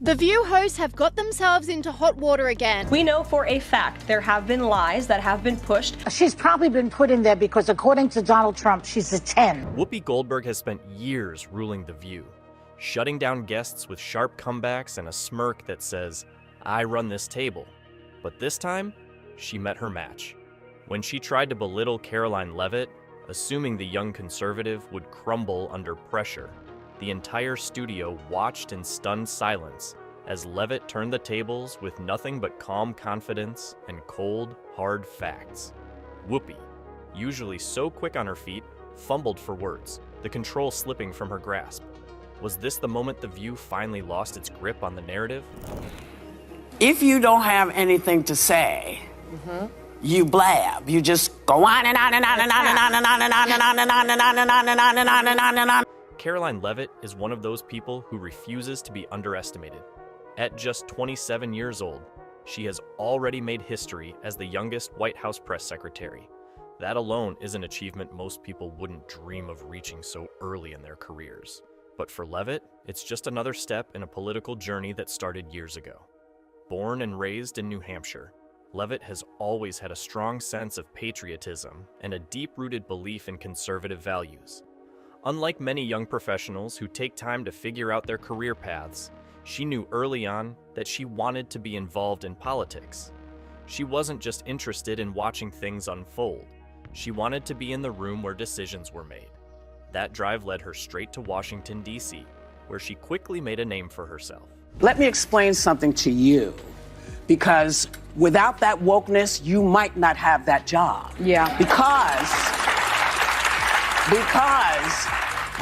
The View hosts have got themselves into hot water again. We know for a fact there have been lies that have been pushed. She's probably been put in there because, according to Donald Trump, she's a 10. Whoopi Goldberg has spent years ruling The View, shutting down guests with sharp comebacks and a smirk that says, "I run this table." But this time, she met her match. When she tried to belittle Karoline Leavitt, assuming the young conservative would crumble under pressure, the entire studio watched in stunned silence as Leavitt turned the tables with nothing but calm confidence and cold, hard facts. Whoopi, usually so quick on her feet, fumbled for words, the control slipping from her grasp. Was this the moment The View finally lost its grip on the narrative? If you don't have anything to say, you blab. You just go on and on and on and on and on and on and on and on and on and on and on and on and on and on and on. Karoline Leavitt is one of those people who refuses to be underestimated. At just 27 years old, she has already made history as the youngest White House press secretary. That alone is an achievement most people wouldn't dream of reaching so early in their careers. But for Leavitt, it's just another step in a political journey that started years ago. Born and raised in New Hampshire, Leavitt has always had a strong sense of patriotism and a deep-rooted belief in conservative values. Unlike many young professionals who take time to figure out their career paths, she knew early on that she wanted to be involved in politics. She wasn't just interested in watching things unfold. She wanted to be in the room where decisions were made. That drive led her straight to Washington, D.C., where she quickly made a name for herself. Let me explain something to you, because without that wokeness, you might not have that job. Yeah. Because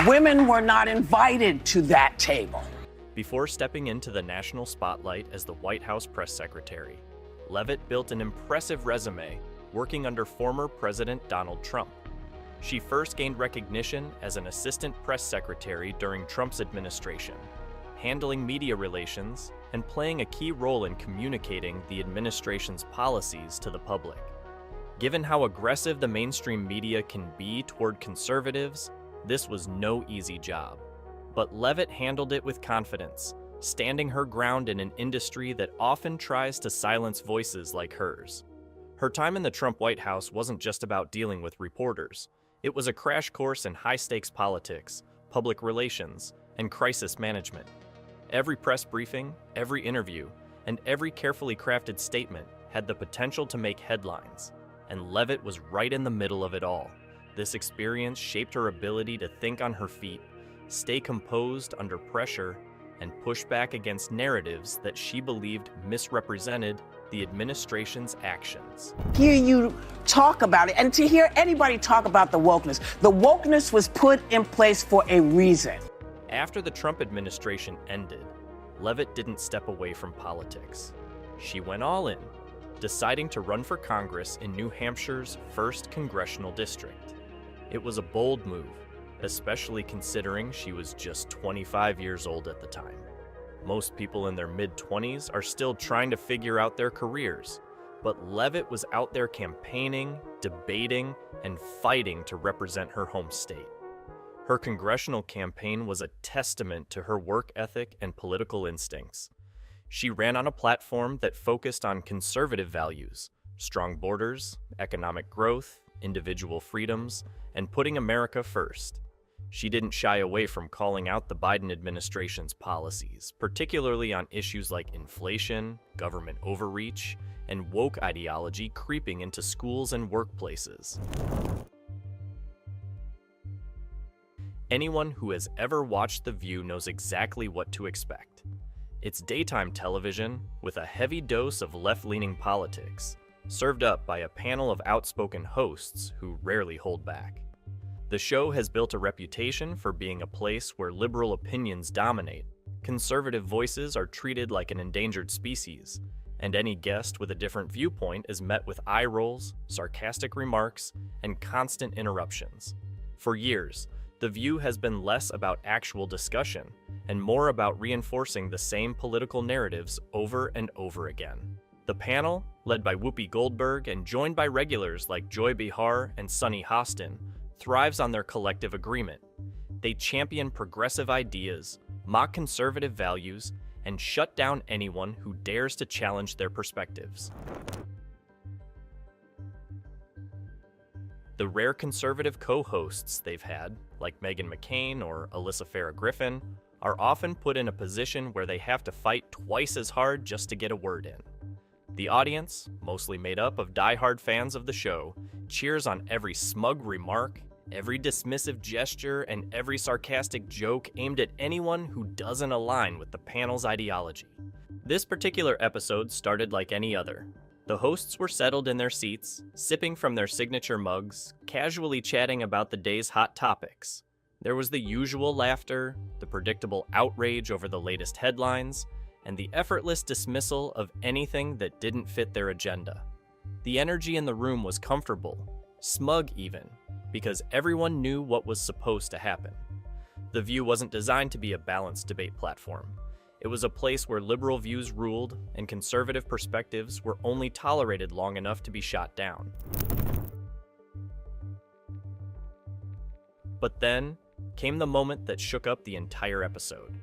women were not invited to that table. Before stepping into the national spotlight as the White House press secretary, Leavitt built an impressive resume working under former President Donald Trump. She first gained recognition as an assistant press secretary during Trump's administration, handling media relations and playing a key role in communicating the administration's policies to the public. Given how aggressive the mainstream media can be toward conservatives, this was no easy job. But Leavitt handled it with confidence, standing her ground in an industry that often tries to silence voices like hers. Her time in the Trump White House wasn't just about dealing with reporters. It was a crash course in high-stakes politics, public relations, and crisis management. Every press briefing, every interview, and every carefully crafted statement had the potential to make headlines, and Leavitt was right in the middle of it all. This experience shaped her ability to think on her feet, stay composed under pressure, and push back against narratives that she believed misrepresented the administration's actions. Hear you talk about it, and to hear anybody talk about the wokeness was put in place for a reason. After the Trump administration ended, Leavitt didn't step away from politics. She went all in, deciding to run for Congress in New Hampshire's 1st congressional district. It was a bold move, especially considering she was just 25 years old at the time. Most people in their mid-20s are still trying to figure out their careers, but Leavitt was out there campaigning, debating, and fighting to represent her home state. Her congressional campaign was a testament to her work ethic and political instincts. She ran on a platform that focused on conservative values, strong borders, economic growth, individual freedoms, and putting America first. She didn't shy away from calling out the Biden administration's policies, particularly on issues like inflation, government overreach, and woke ideology creeping into schools and workplaces. Anyone who has ever watched The View knows exactly what to expect. It's daytime television with a heavy dose of left-leaning politics, served up by a panel of outspoken hosts who rarely hold back. The show has built a reputation for being a place where liberal opinions dominate, conservative voices are treated like an endangered species, and any guest with a different viewpoint is met with eye rolls, sarcastic remarks, and constant interruptions. For years, The View has been less about actual discussion and more about reinforcing the same political narratives over and over again. The panel, led by Whoopi Goldberg and joined by regulars like Joy Behar and Sunny Hostin, thrives on their collective agreement. They champion progressive ideas, mock conservative values, and shut down anyone who dares to challenge their perspectives. The rare conservative co-hosts they've had, like Meghan McCain or Alyssa Farah Griffin, are often put in a position where they have to fight twice as hard just to get a word in. The audience, mostly made up of die-hard fans of the show, cheers on every smug remark, every dismissive gesture, and every sarcastic joke aimed at anyone who doesn't align with the panel's ideology. This particular episode started like any other. The hosts were settled in their seats, sipping from their signature mugs, casually chatting about the day's hot topics. There was the usual laughter, the predictable outrage over the latest headlines, and the effortless dismissal of anything that didn't fit their agenda. The energy in the room was comfortable, smug even, because everyone knew what was supposed to happen. The View wasn't designed to be a balanced debate platform. It was a place where liberal views ruled and conservative perspectives were only tolerated long enough to be shot down. But then came the moment that shook up the entire episode.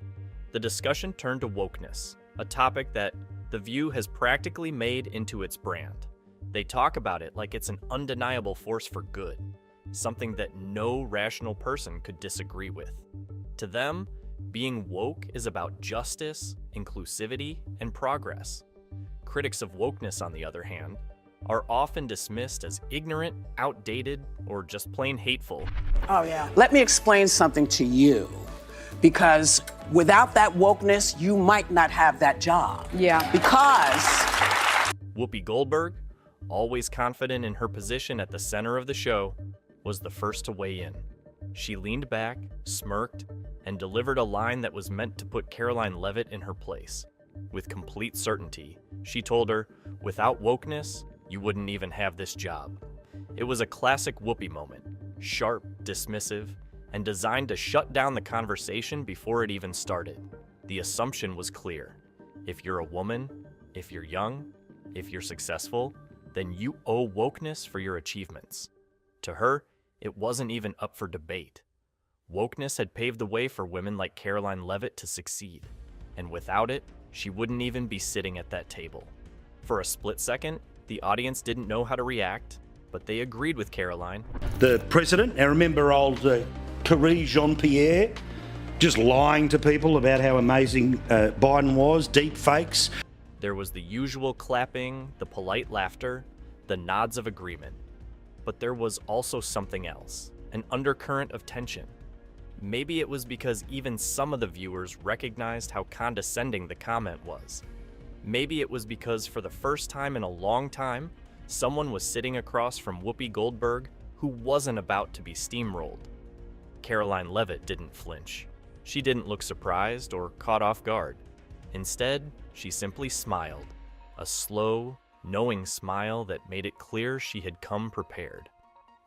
The discussion turned to wokeness, a topic that The View has practically made into its brand. They talk about it like it's an undeniable force for good, something that no rational person could disagree with. To them, being woke is about justice, inclusivity, and progress. Critics of wokeness, on the other hand, are often dismissed as ignorant, outdated, or just plain hateful. Oh, yeah. Let me explain something to you, because without that wokeness, you might not have that job. Yeah. Because Whoopi Goldberg, always confident in her position at the center of the show, was the first to weigh in. She leaned back, smirked, and delivered a line that was meant to put Karoline Leavitt in her place. With complete certainty, she told her, "Without wokeness, you wouldn't even have this job." It was a classic Whoopi moment, sharp, dismissive, and designed to shut down the conversation before it even started. The assumption was clear. If you're a woman, if you're young, if you're successful, then you owe wokeness for your achievements. To her, it wasn't even up for debate. Wokeness had paved the way for women like Karoline Leavitt to succeed, and without it, she wouldn't even be sitting at that table. For a split second, the audience didn't know how to react, but they agreed with Karoline. The president, I remember old Karoline Jean-Pierre, just lying to people about how amazing Biden was, deep fakes. There was the usual clapping, the polite laughter, the nods of agreement. But there was also something else, an undercurrent of tension. Maybe it was because even some of the viewers recognized how condescending the comment was. Maybe it was because for the first time in a long time, someone was sitting across from Whoopi Goldberg who wasn't about to be steamrolled. Karoline Leavitt didn't flinch. She didn't look surprised or caught off guard. Instead, she simply smiled, a slow, knowing smile that made it clear she had come prepared.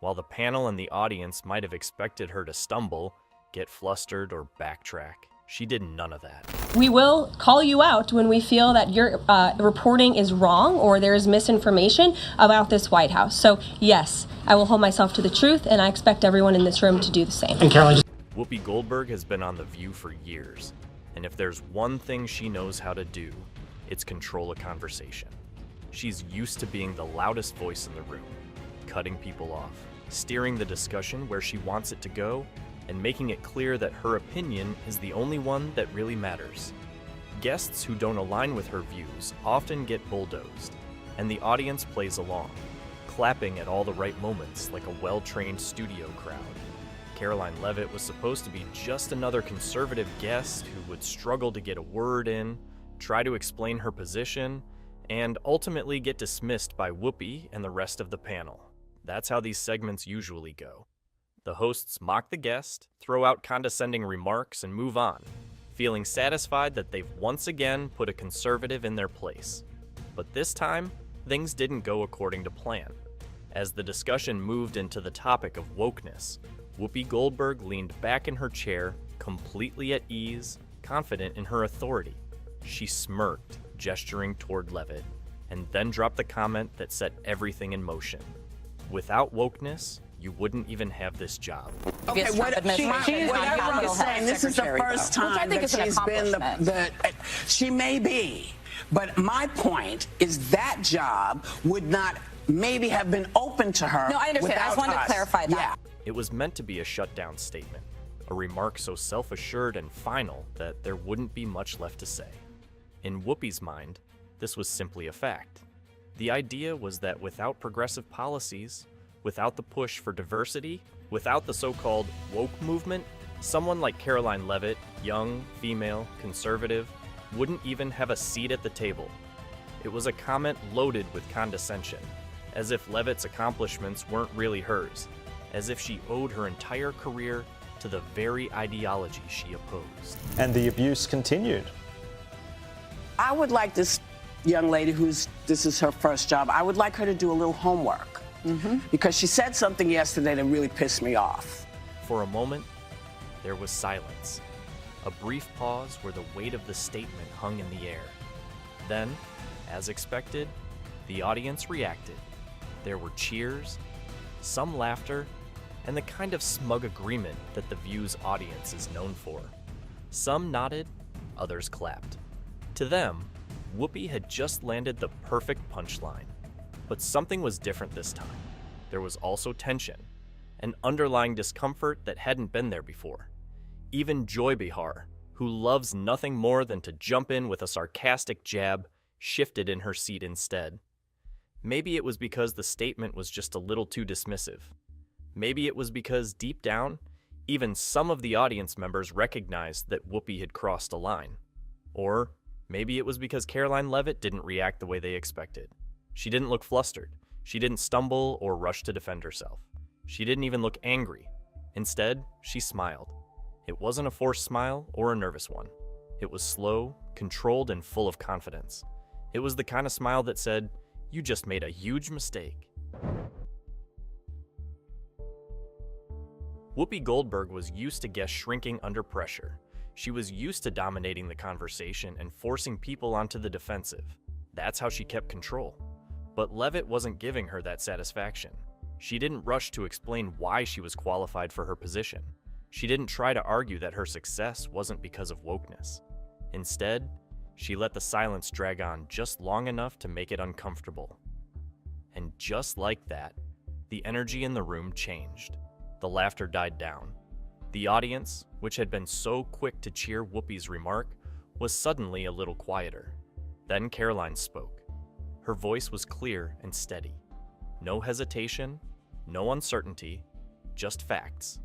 While the panel and the audience might have expected her to stumble, get flustered, or backtrack, she did none of that. We will call you out when we feel that your reporting is wrong or there is misinformation about this White House. So yes, I will hold myself to the truth, and I expect everyone in this room to do the same. And Caroline, Whoopi Goldberg has been on The View for years, and if there's one thing she knows how to do, it's control a conversation. She's used to being the loudest voice in the room, cutting people off, steering the discussion where she wants it to go, and making it clear that her opinion is the only one that really matters. Guests who don't align with her views often get bulldozed, and the audience plays along, clapping at all the right moments like a well-trained studio crowd. Karoline Leavitt was supposed to be just another conservative guest who would struggle to get a word in, try to explain her position, and ultimately get dismissed by Whoopi and the rest of the panel. That's how these segments usually go. The hosts mock the guest, throw out condescending remarks, and move on, feeling satisfied that they've once again put a conservative in their place. But this time, things didn't go according to plan. As the discussion moved into the topic of wokeness, Whoopi Goldberg leaned back in her chair, completely at ease, confident in her authority. She smirked, gesturing toward Leavitt, and then dropped the comment that set everything in motion. Without wokeness, you wouldn't even have this job. Okay, what I'm saying, this is the first time that she's been she may be, but my point is that job would not maybe have been open to her. No, I understand. I just wanted to clarify that. Yeah. It was meant to be a shutdown statement, a remark so self-assured and final that there wouldn't be much left to say. In Whoopi's mind, this was simply a fact. The idea was that without progressive policies, without the push for diversity, without the so-called woke movement, someone like Karoline Leavitt, young, female, conservative, wouldn't even have a seat at the table. It was a comment loaded with condescension, as if Leavitt's accomplishments weren't really hers, as if she owed her entire career to the very ideology she opposed. And the abuse continued. I would like this young lady this is her first job, I would like her to do a little homework. Because she said something yesterday that really pissed me off. For a moment, there was silence. A brief pause where the weight of the statement hung in the air. Then, as expected, the audience reacted. There were cheers, some laughter, and the kind of smug agreement that the View's audience is known for. Some nodded, others clapped. To them, Whoopi had just landed the perfect punchline. But something was different this time. There was also tension, an underlying discomfort that hadn't been there before. Even Joy Behar, who loves nothing more than to jump in with a sarcastic jab, shifted in her seat instead. Maybe it was because the statement was just a little too dismissive. Maybe it was because deep down, even some of the audience members recognized that Whoopi had crossed a line. Or maybe it was because Karoline Leavitt didn't react the way they expected. She didn't look flustered. She didn't stumble or rush to defend herself. She didn't even look angry. Instead, she smiled. It wasn't a forced smile or a nervous one. It was slow, controlled, and full of confidence. It was the kind of smile that said, "You just made a huge mistake." Whoopi Goldberg was used to guests shrinking under pressure. She was used to dominating the conversation and forcing people onto the defensive. That's how she kept control. But Leavitt wasn't giving her that satisfaction. She didn't rush to explain why she was qualified for her position. She didn't try to argue that her success wasn't because of wokeness. Instead, she let the silence drag on just long enough to make it uncomfortable. And just like that, the energy in the room changed. The laughter died down. The audience, which had been so quick to cheer Whoopi's remark, was suddenly a little quieter. Then Karoline spoke. Her voice was clear and steady. No hesitation, no uncertainty, just facts.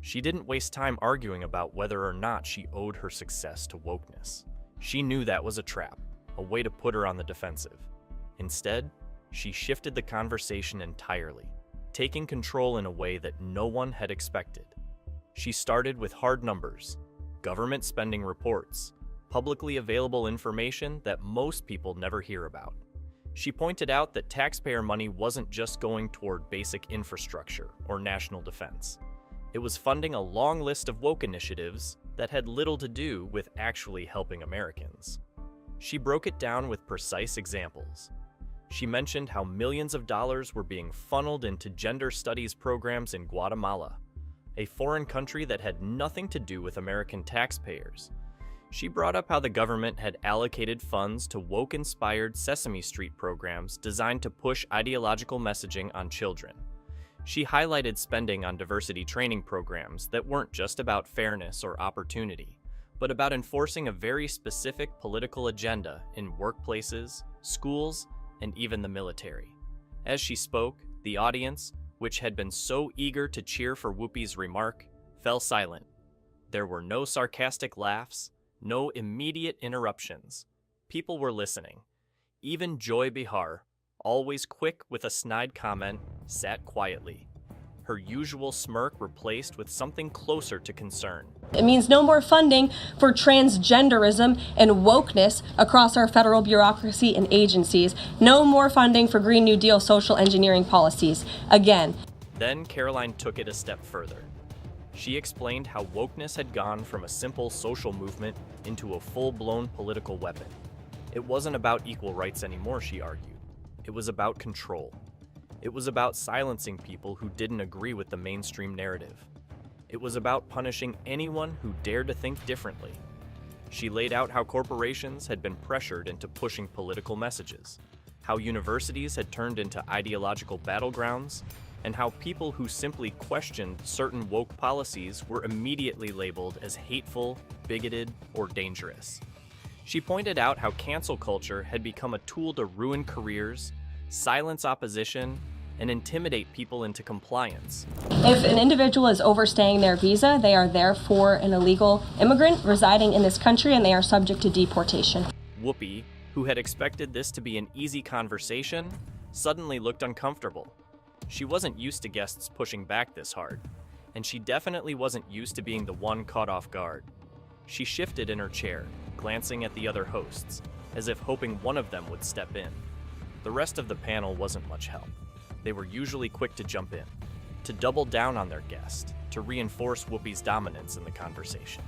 She didn't waste time arguing about whether or not she owed her success to wokeness. She knew that was a trap, a way to put her on the defensive. Instead, she shifted the conversation entirely, taking control in a way that no one had expected. She started with hard numbers, government spending reports, publicly available information that most people never hear about. She pointed out that taxpayer money wasn't just going toward basic infrastructure or national defense. It was funding a long list of woke initiatives that had little to do with actually helping Americans. She broke it down with precise examples. She mentioned how millions of dollars were being funneled into gender studies programs in Guatemala, a foreign country that had nothing to do with American taxpayers. She brought up how the government had allocated funds to woke-inspired Sesame Street programs designed to push ideological messaging on children. She highlighted spending on diversity training programs that weren't just about fairness or opportunity, but about enforcing a very specific political agenda in workplaces, schools, and even the military. As she spoke, the audience, which had been so eager to cheer for Whoopi's remark, fell silent. There were no sarcastic laughs, no immediate interruptions. People were listening. Even Joy Behar, always quick with a snide comment, sat quietly, her usual smirk replaced with something closer to concern. It means no more funding for transgenderism and wokeness across our federal bureaucracy and agencies. No more funding for Green New Deal social engineering policies. Again. Then Karoline took it a step further. She explained how wokeness had gone from a simple social movement into a full-blown political weapon. It wasn't about equal rights anymore, she argued. It was about control. It was about silencing people who didn't agree with the mainstream narrative. It was about punishing anyone who dared to think differently. She laid out how corporations had been pressured into pushing political messages, how universities had turned into ideological battlegrounds, and how people who simply questioned certain woke policies were immediately labeled as hateful, bigoted, or dangerous. She pointed out how cancel culture had become a tool to ruin careers, silence opposition, and intimidate people into compliance. If an individual is overstaying their visa, they are therefore an illegal immigrant residing in this country and they are subject to deportation. Whoopi, who had expected this to be an easy conversation, suddenly looked uncomfortable. She wasn't used to guests pushing back this hard, and she definitely wasn't used to being the one caught off guard. She shifted in her chair, glancing at the other hosts, as if hoping one of them would step in. The rest of the panel wasn't much help. They were usually quick to jump in, to double down on their guest, to reinforce Whoopi's dominance in the conversation.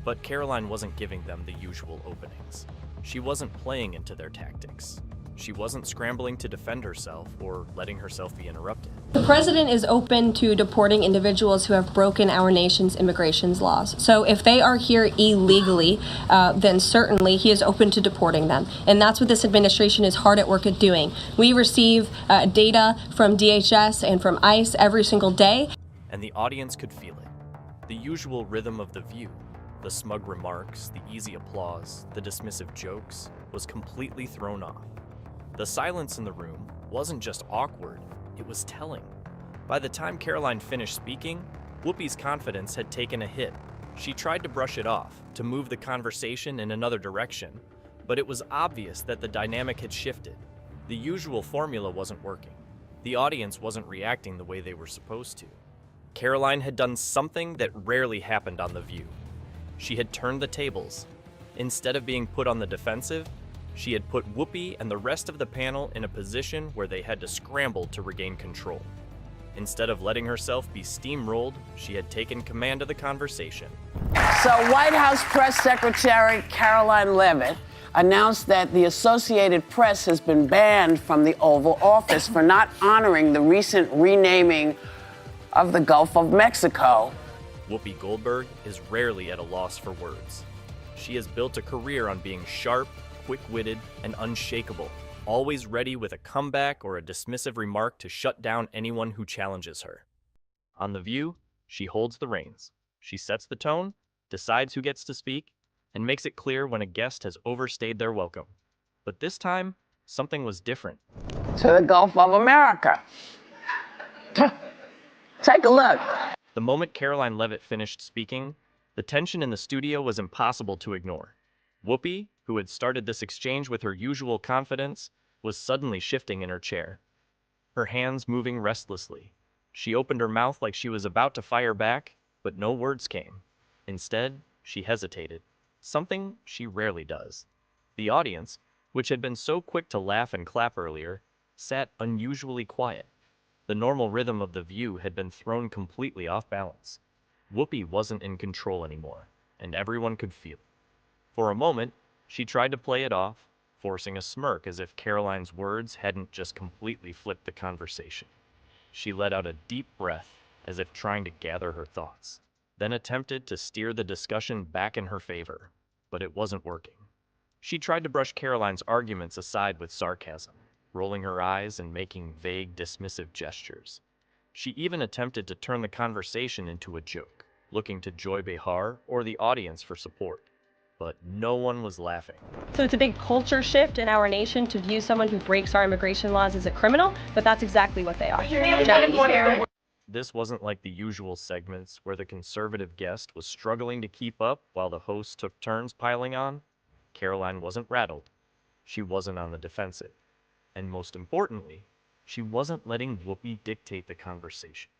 But Karoline wasn't giving them the usual openings. She wasn't playing into their tactics. She wasn't scrambling to defend herself or letting herself be interrupted. The president is open to deporting individuals who have broken our nation's immigration laws. So if they are here illegally, then certainly he is open to deporting them. And that's what this administration is hard at work at doing. We receive data from DHS and from ICE every single day. And the audience could feel it. The usual rhythm of The View, the smug remarks, the easy applause, the dismissive jokes, was completely thrown off. The silence in the room wasn't just awkward, it was telling. By the time Karoline finished speaking, Whoopi's confidence had taken a hit. She tried to brush it off, to move the conversation in another direction, but it was obvious that the dynamic had shifted. The usual formula wasn't working. The audience wasn't reacting the way they were supposed to. Karoline had done something that rarely happened on The View. She had turned the tables. Instead of being put on the defensive, she had put Whoopi and the rest of the panel in a position where they had to scramble to regain control. Instead of letting herself be steamrolled, she had taken command of the conversation. So White House Press Secretary Karoline Leavitt announced that the Associated Press has been banned from the Oval Office for not honoring the recent renaming of the Gulf of Mexico. Whoopi Goldberg is rarely at a loss for words. She has built a career on being sharp, quick-witted, and unshakable, always ready with a comeback or a dismissive remark to shut down anyone who challenges her. On The View, she holds the reins. She sets the tone, decides who gets to speak, and makes it clear when a guest has overstayed their welcome. But this time, something was different. To the Gulf of America. Take a look. The moment Karoline Leavitt finished speaking, the tension in the studio was impossible to ignore. Whoopi, who had started this exchange with her usual confidence, was suddenly shifting in her chair, her hands moving restlessly. She opened her mouth like she was about to fire back, but no words came. Instead, she hesitated, something she rarely does. The audience, which had been so quick to laugh and clap earlier, sat unusually quiet. The normal rhythm of The View had been thrown completely off balance. Whoopi wasn't in control anymore, and everyone could feel it. For a moment, she tried to play it off, forcing a smirk as if Karoline's words hadn't just completely flipped the conversation. She let out a deep breath, as if trying to gather her thoughts, then attempted to steer the discussion back in her favor, but it wasn't working. She tried to brush Karoline's arguments aside with sarcasm, rolling her eyes and making vague, dismissive gestures. She even attempted to turn the conversation into a joke, looking to Joy Behar or the audience for support. But no one was laughing. So it's a big culture shift in our nation to view someone who breaks our immigration laws as a criminal, but that's exactly what they are. This wasn't like the usual segments where the conservative guest was struggling to keep up while the host took turns piling on. Karoline wasn't rattled. She wasn't on the defensive. And most importantly, she wasn't letting Whoopi dictate the conversation.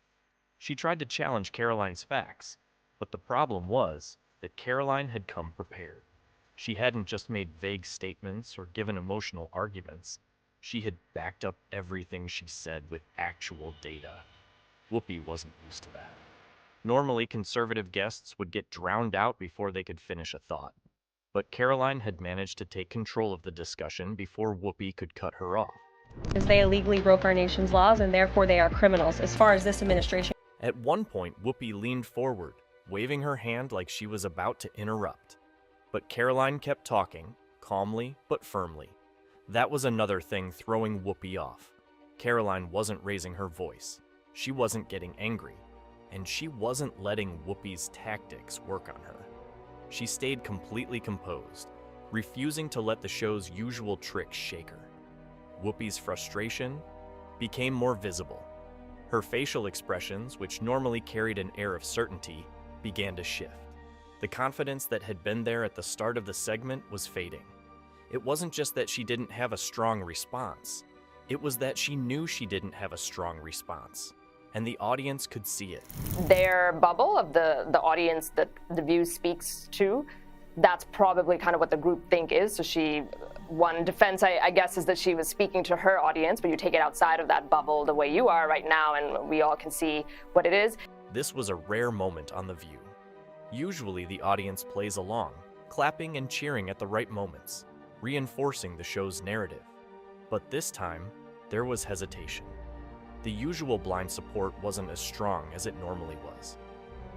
She tried to challenge Karoline's facts, but the problem was that Karoline had come prepared. She hadn't just made vague statements or given emotional arguments. She had backed up everything she said with actual data. Whoopi wasn't used to that. Normally, conservative guests would get drowned out before they could finish a thought. But Karoline had managed to take control of the discussion before Whoopi could cut her off. Because they illegally broke our nation's laws, and therefore they are criminals, as far as this administration. At one point, Whoopi leaned forward, waving her hand like she was about to interrupt. But Karoline kept talking, calmly but firmly. That was another thing throwing Whoopi off. Karoline wasn't raising her voice. She wasn't getting angry. And she wasn't letting Whoopi's tactics work on her. She stayed completely composed, refusing to let the show's usual tricks shake her. Whoopi's frustration became more visible. Her facial expressions, which normally carried an air of certainty, began to shift. The confidence that had been there at the start of the segment was fading. It wasn't just that she didn't have a strong response. It was that she knew she didn't have a strong response, and the audience could see it. Their bubble of the audience that The View speaks to, that's probably kind of what the group think is. So one defense, I guess, is that she was speaking to her audience, but you take it outside of that bubble the way you are right now, and we all can see what it is. This was a rare moment on The View. Usually the audience plays along, clapping and cheering at the right moments, reinforcing the show's narrative. But this time, there was hesitation. The usual blind support wasn't as strong as it normally was.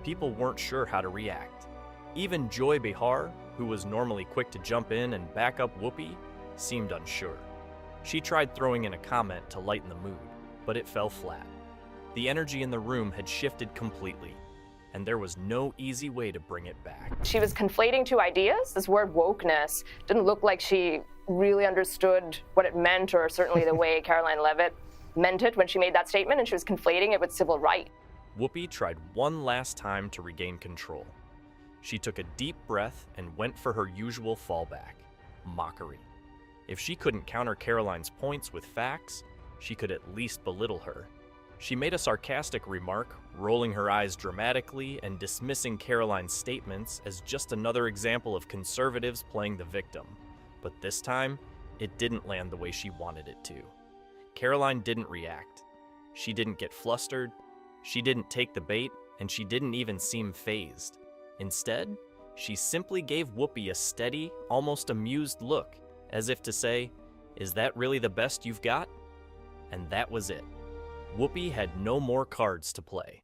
People weren't sure how to react. Even Joy Behar, who was normally quick to jump in and back up Whoopi, seemed unsure. She tried throwing in a comment to lighten the mood, but it fell flat. The energy in the room had shifted completely, and there was no easy way to bring it back. She was conflating two ideas. This word wokeness didn't look like she really understood what it meant, or certainly the way Karoline Leavitt meant it when she made that statement, and she was conflating it with civil rights. Whoopi tried one last time to regain control. She took a deep breath and went for her usual fallback, mockery. If she couldn't counter Karoline's points with facts, she could at least belittle her. She made a sarcastic remark, rolling her eyes dramatically and dismissing Karoline's statements as just another example of conservatives playing the victim. But this time, it didn't land the way she wanted it to. Karoline didn't react. She didn't get flustered, she didn't take the bait, and she didn't even seem fazed. Instead, she simply gave Whoopi a steady, almost amused look, as if to say, "Is that really the best you've got?" And that was it. Whoopi had no more cards to play.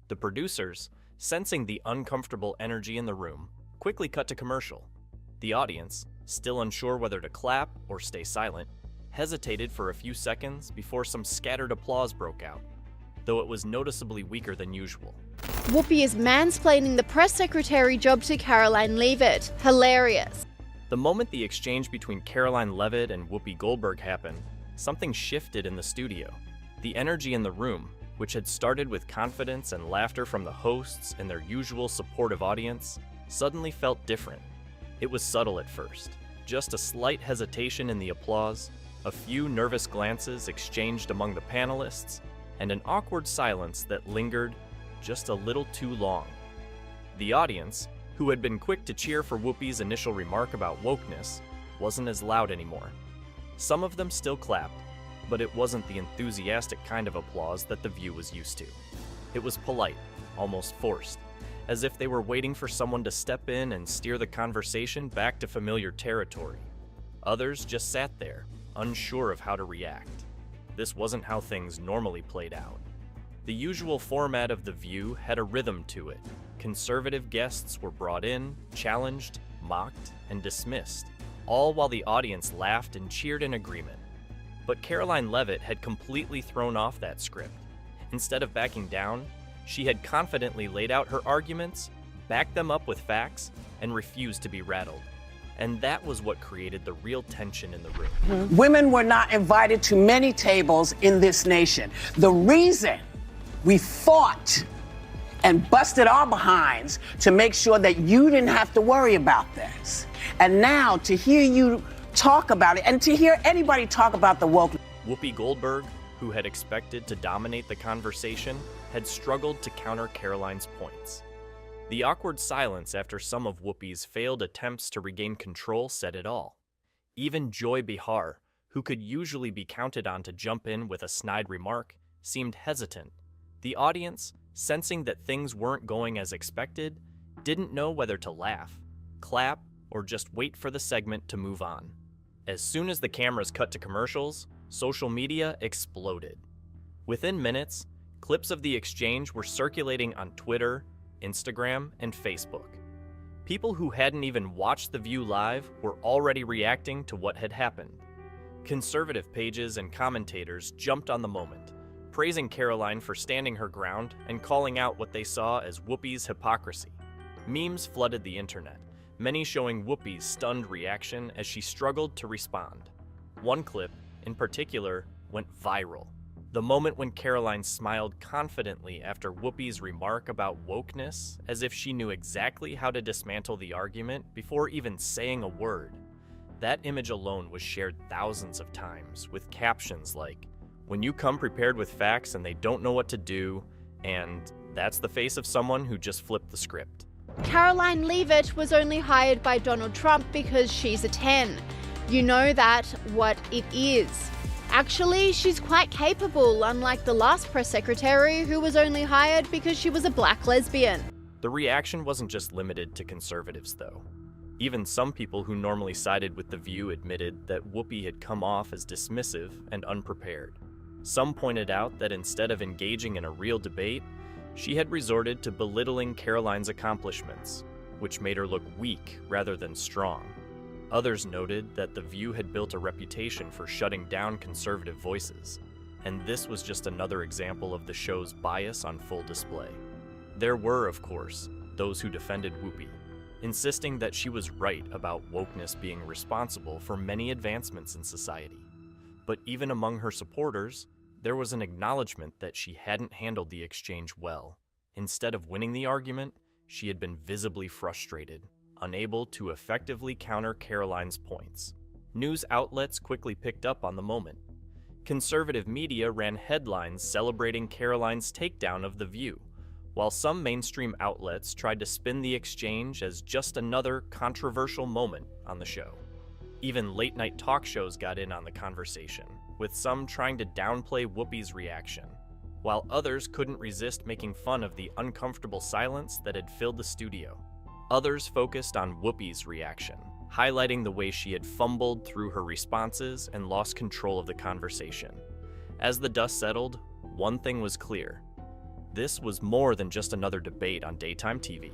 The producers, sensing the uncomfortable energy in the room, quickly cut to commercial. The audience, still unsure whether to clap or stay silent, hesitated for a few seconds before some scattered applause broke out, though it was noticeably weaker than usual. Whoopi is mansplaining the press secretary job to Karoline Leavitt. Hilarious. The moment the exchange between Karoline Leavitt and Whoopi Goldberg happened, something shifted in the studio. The energy in the room, which had started with confidence and laughter from the hosts and their usual supportive audience, suddenly felt different. It was subtle at first, just a slight hesitation in the applause, a few nervous glances exchanged among the panelists, and an awkward silence that lingered just a little too long. The audience, who had been quick to cheer for Whoopi's initial remark about wokeness, wasn't as loud anymore. Some of them still clapped, but it wasn't the enthusiastic kind of applause that The View was used to. It was polite, almost forced, as if they were waiting for someone to step in and steer the conversation back to familiar territory. Others just sat there, unsure of how to react. This wasn't how things normally played out. The usual format of The View had a rhythm to it. Conservative guests were brought in, challenged, mocked, and dismissed, all while the audience laughed and cheered in agreement. But Karoline Leavitt had completely thrown off that script. Instead of backing down, she had confidently laid out her arguments, backed them up with facts, and refused to be rattled. And that was what created the real tension in the room. Women were not invited to many tables in this nation. The reason we fought and busted our behinds to make sure that you didn't have to worry about this. And now to hear you talk about it and to hear anybody talk about the woke. Whoopi Goldberg, who had expected to dominate the conversation, had struggled to counter Karoline's points. The awkward silence after some of Whoopi's failed attempts to regain control said it all. Even Joy Behar, who could usually be counted on to jump in with a snide remark, seemed hesitant. The audience, sensing that things weren't going as expected, didn't know whether to laugh, clap, or just wait for the segment to move on. As soon as the cameras cut to commercials, social media exploded. Within minutes, clips of the exchange were circulating on Twitter, Instagram, and Facebook. People who hadn't even watched The View live were already reacting to what had happened. Conservative pages and commentators jumped on the moment, praising Karoline for standing her ground and calling out what they saw as Whoopi's hypocrisy. Memes flooded the internet, many showing Whoopi's stunned reaction as she struggled to respond. One clip, in particular, went viral. The moment when Karoline smiled confidently after Whoopi's remark about wokeness, as if she knew exactly how to dismantle the argument before even saying a word. That image alone was shared thousands of times, with captions like, "When you come prepared with facts and they don't know what to do," and "That's the face of someone who just flipped the script." Karoline Leavitt was only hired by Donald Trump because she's a 10. You know that what it is. Actually, she's quite capable, unlike the last press secretary who was only hired because she was a black lesbian. The reaction wasn't just limited to conservatives, though. Even some people who normally sided with The View admitted that Whoopi had come off as dismissive and unprepared. Some pointed out that instead of engaging in a real debate, she had resorted to belittling Karoline's accomplishments, which made her look weak rather than strong. Others noted that The View had built a reputation for shutting down conservative voices, and this was just another example of the show's bias on full display. There were, of course, those who defended Whoopi, insisting that she was right about wokeness being responsible for many advancements in society. But even among her supporters, there was an acknowledgement that she hadn't handled the exchange well. Instead of winning the argument, she had been visibly frustrated, unable to effectively counter Karoline's points. News outlets quickly picked up on the moment. Conservative media ran headlines celebrating Karoline's takedown of The View, while some mainstream outlets tried to spin the exchange as just another controversial moment on the show. Even late-night talk shows got in on the conversation, with some trying to downplay Whoopi's reaction, while others couldn't resist making fun of the uncomfortable silence that had filled the studio. Others focused on Whoopi's reaction, highlighting the way she had fumbled through her responses and lost control of the conversation. As the dust settled, one thing was clear. This was more than just another debate on daytime TV.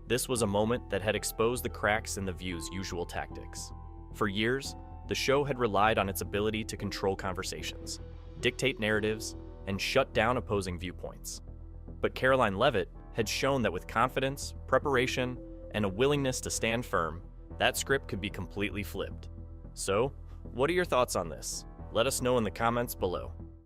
This was a moment that had exposed the cracks in The View's usual tactics. For years, the show had relied on its ability to control conversations, dictate narratives, and shut down opposing viewpoints. But Karoline Leavitt had shown that with confidence, preparation, and a willingness to stand firm, that script could be completely flipped. So, what are your thoughts on this? Let us know in the comments below.